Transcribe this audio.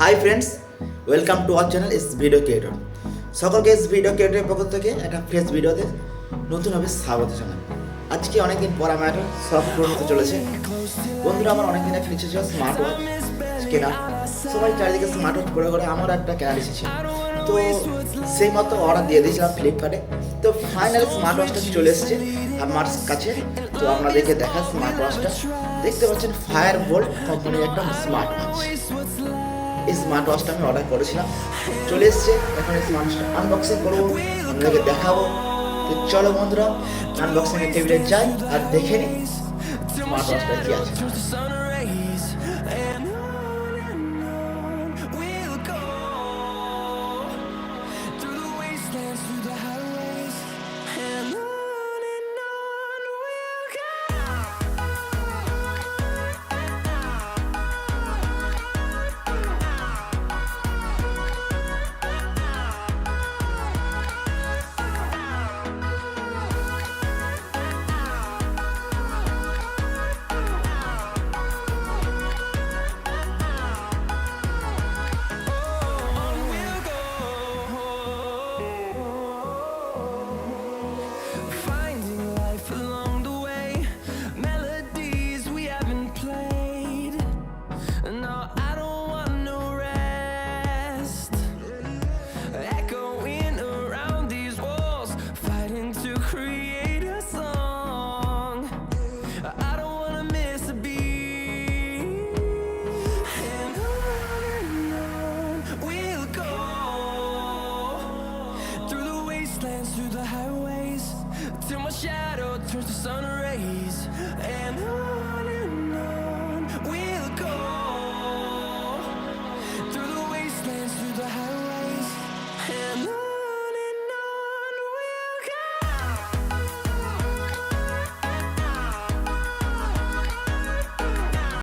Hi friends, welcome to our channel is video creator. সকলকে ইস video ক্রিয়েটরের পক্ষ থেকে একটা ফ্রেশ ভিডিওতে নতুনভাবে স্বাগত জানাই। আজকে অনেকদিন পর আমার একটা শখ পূরণ হতে চলেছে। বন্ধুরা, আমার অনেকদিন একটা ইচ্ছে ছিল স্মার্ট ওয়াচ কেনার। সবাই চারিদিকে স্মার্ট ওয়াচ করে করে আমার একটা কেনার ইচ্ছে ছিল, তো সেই মতো অর্ডার দিয়ে দিয়েছিলাম ফ্লিপকার্টে। তো ফাইনালি স্মার্ট ওয়াচটা চলে এসেছে আমার কাছে। তো আপনাদেরকে দেখা স্মার্ট ওয়াচটা দেখতে পাচ্ছেন, ফায়ারবোল্ট কোম্পানির একটা স্মার্ট ওয়াচ। এই স্মার্ট ওয়াচটা আমি অর্ডার করেছিলাম, চলে এসছে। এখন এই স্মার্ট ওয়াচটা আনবক্সিং করবো, আপনাদেরকে দেখাবো। তো চলো বন্ধুরা, আনবক্সিং এর টেবিলে যাই আর দেখে নিই স্মার্ট ওয়াচটা কি আছে। No,